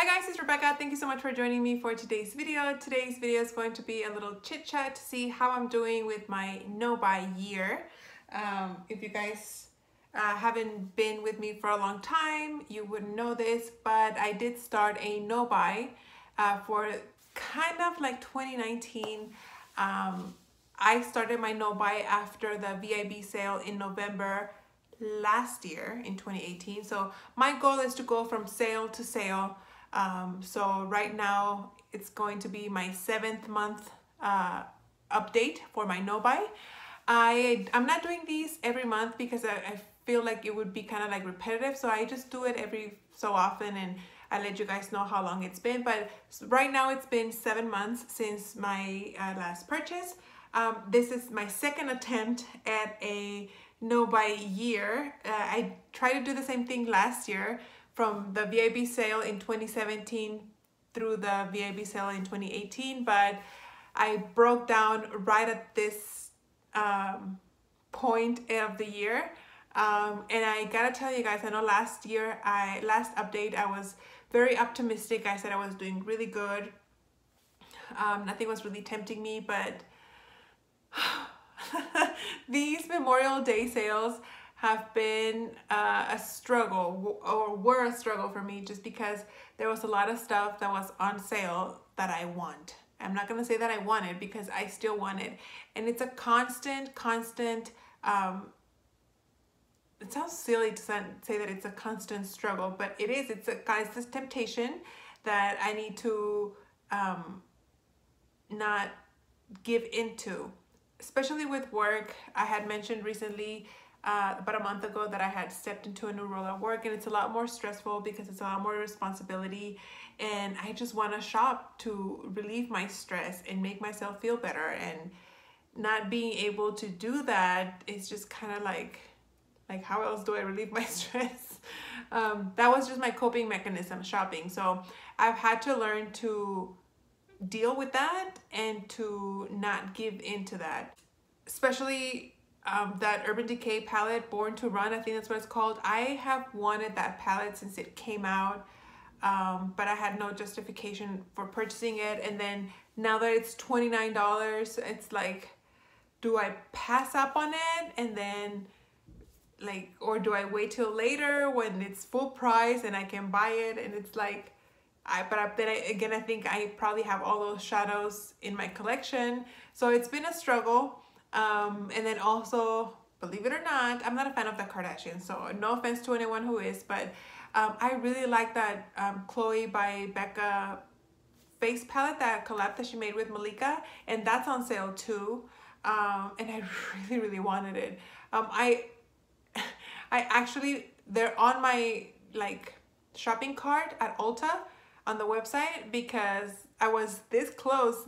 Hi guys, it's Rebecca. Thank you so much for joining me for today's video. Today's video is going to be a little chit chat to see how I'm doing with my no-buy year. If you guys haven't been with me for a long time, you wouldn't know this, but I did start a no-buy for kind of like 2019. I started my no-buy after the VIB sale in November last year in 2018. So my goal is to go from sale to sale. So right now it's going to be my 7th month update for my no-buy. I'm not doing these every month because I feel like it would be kind of like repetitive. So I just do it every so often and I let you guys know how long it's been. But right now it's been 7 months since my last purchase. This is my second attempt at a no-buy year. I tried to do the same thing last year from the VIB sale in 2017 through the VIB sale in 2018, but I broke down right at this point of the year. And I gotta tell you guys, I know last update, I was very optimistic. I said I was doing really good. Nothing was really tempting me, but these Memorial Day sales have been a struggle, or were a struggle for me, just because there was a lot of stuff that was on sale that I want. I'm not gonna say that I want it because I still want it, and it's a constant it sounds silly to say that it's a constant struggle, but it is. It's this temptation that I need to not give into, especially with work. I had mentioned recently about a month ago that I had stepped into a new role at work, and it's a lot more stressful because it's a lot more responsibility, and I just want to shop to relieve my stress and make myself feel better, and not being able to do that is just kind of like how else do I relieve my stress? That was just my coping mechanism, shopping. So I've had to learn to deal with that and to not give into that, especially that Urban Decay palette, Born to Run, I think that's what it's called. I have wanted that palette since it came out, but I had no justification for purchasing it. And then now that it's $29, it's like, do I pass up on it and then or do I wait till later when it's full price and I can buy it? And it's like, I think I probably have all those shadows in my collection. So it's been a struggle. And then also, believe it or not, I'm not a fan of the Kardashians, so no offense to anyone who is, but I really like that Chloe by Becca face palette, that collab that she made with Malika, and that's on sale too. And I really wanted it. I actually, they're on my shopping cart at Ulta on the website because I was this close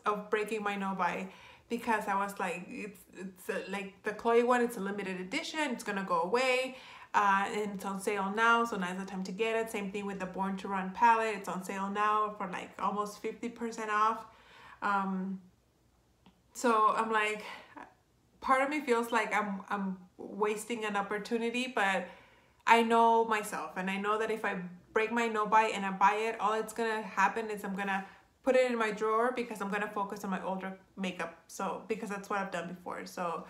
of breaking my no-buy, because I was like, it's like the Chloe one, it's a limited edition, it's gonna go away, and it's on sale now, so now's the time to get it. Same thing with the Born to Run palette, it's on sale now for like almost 50% off. So I'm like, part of me feels like I'm wasting an opportunity, but I know myself, and I know that if I break my no-buy and I buy it, all it's gonna happen is I'm gonna put it in my drawer because I'm gonna focus on my older makeup. So because that's what I've done before. So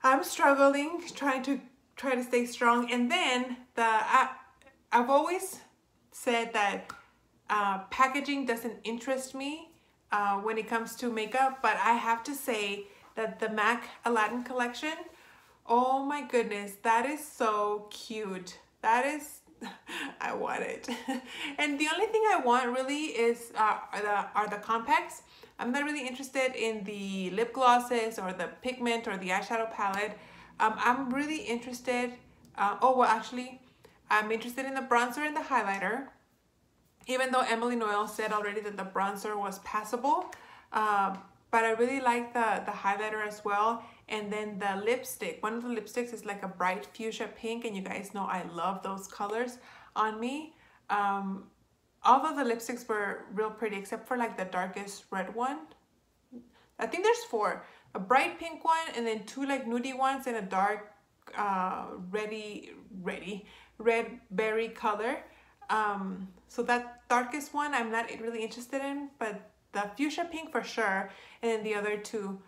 I'm struggling, trying to stay strong. And then I've always said that packaging doesn't interest me when it comes to makeup, but I have to say that the MAC Aladdin collection, oh my goodness, that is so cute. That is, I want it. And the only thing I want really is are the compacts. I'm not really interested in the lip glosses or the pigment or the eyeshadow palette. I'm really interested, I'm interested in the bronzer and the highlighter, even though Emily Noel said already that the bronzer was passable. But I really like the highlighter as well. And then the lipstick, one of the lipsticks is like a bright fuchsia pink, and you guys know I love those colors on me. All of the lipsticks were real pretty except for like the darkest red one. I think there's 4, a bright pink one, and then 2 like nudie ones, and a dark red berry color. So that darkest one I'm not really interested in, but the fuchsia pink for sure, and then the other two.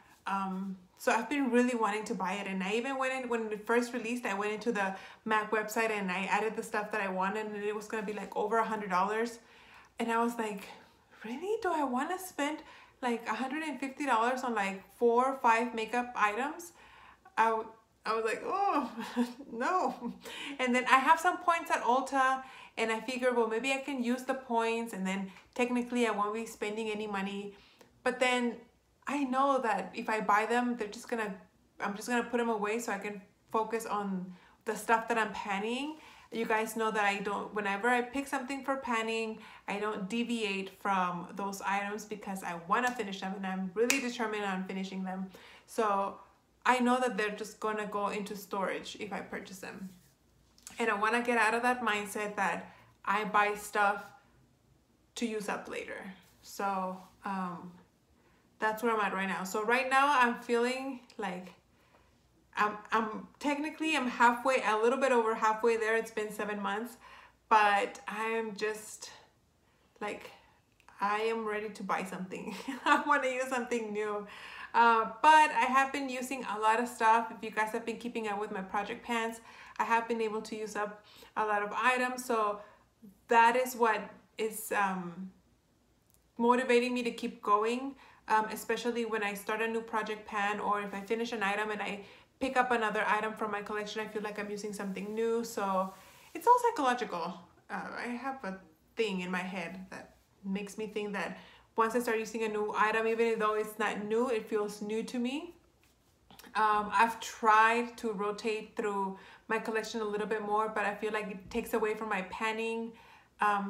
So I've been really wanting to buy it, and I even went in when it first released. I went into the MAC website and I added the stuff that I wanted, and it was gonna be like over $100. And I was like, really? Do I want to spend like $150 on like 4 or 5 makeup items? I was like, oh, no. And then I have some points at Ulta, and I figured, well, maybe I can use the points, and then technically I won't be spending any money. But then I know that if I buy them, I'm just gonna put them away so I can focus on the stuff that I'm panning. You guys know that whenever I pick something for panning, I don't deviate from those items because I want to finish them, and I'm really determined on finishing them. So I know that they're just gonna go into storage if I purchase them. And I want to get out of that mindset that I buy stuff to use up later. So that's where I'm at right now. So right now I'm feeling like I'm technically halfway, a little bit over halfway there. It's been 7 months, but I'm just like, I am ready to buy something. I want to use something new. But I have been using a lot of stuff. If you guys have been keeping up with my project pans, I have been able to use up a lot of items. So that is what is motivating me to keep going, especially when I start a new project pan, or if I finish an item and I pick up another item from my collection, I feel like I'm using something new. So it's all psychological. I have a thing in my head that makes me think that once I start using a new item, even though it's not new, it feels new to me. I've tried to rotate through my collection a little bit more, but I feel like it takes away from my panning.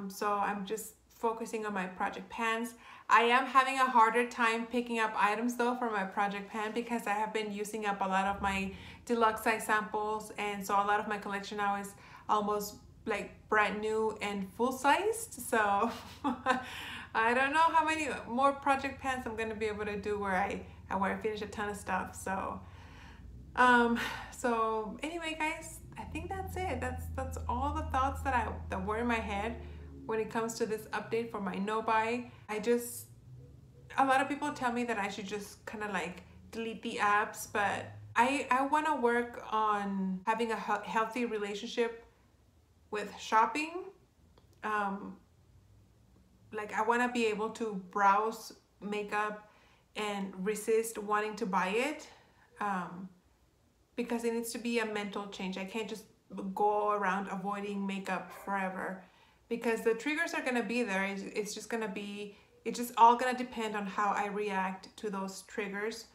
So I'm just focusing on my project pans. I am having a harder time picking up items though for my project pan because I have been using up a lot of my deluxe size samples, and so a lot of my collection now is almost like brand new and full sized. So I don't know how many more project pans I'm gonna be able to do where I finish a ton of stuff. So so anyway guys, I think that's it. That's all the thoughts that were in my head when it comes to this update for my no buy. A lot of people tell me that I should just kind of like delete the apps, but I want to work on having a healthy relationship with shopping. Like I want to be able to browse makeup and resist wanting to buy it, because it needs to be a mental change. I can't just go around avoiding makeup forever, because the triggers are going to be there. It's just all going to depend on how I react to those triggers.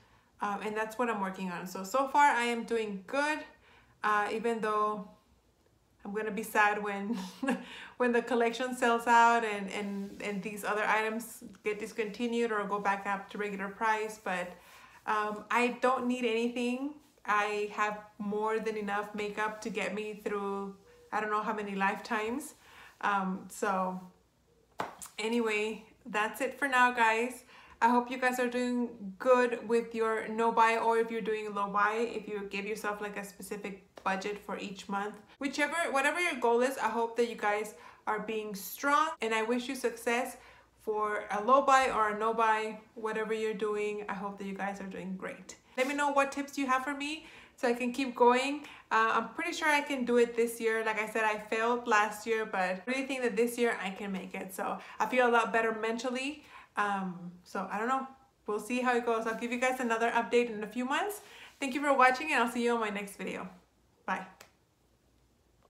And that's what I'm working on. So far I am doing good, even though I'm going to be sad when when the collection sells out and these other items get discontinued or go back up to regular price. But I don't need anything. I have more than enough makeup to get me through I don't know how many lifetimes. So anyway, that's it for now, guys. I hope you guys are doing good with your no buy, or if you're doing low buy, if you give yourself like a specific budget for each month. Whatever your goal is, I hope that you guys are being strong, and I wish you success for a low buy or a no buy, whatever you're doing. I hope that you guys are doing great. Let me know what tips you have for me so I can keep going. I'm pretty sure I can do it this year. Like I said, I failed last year, but I really think that this year I can make it. So I feel a lot better mentally. So I don't know. We'll see how it goes. I'll give you guys another update in a few months. Thank you for watching, and I'll see you on my next video. Bye.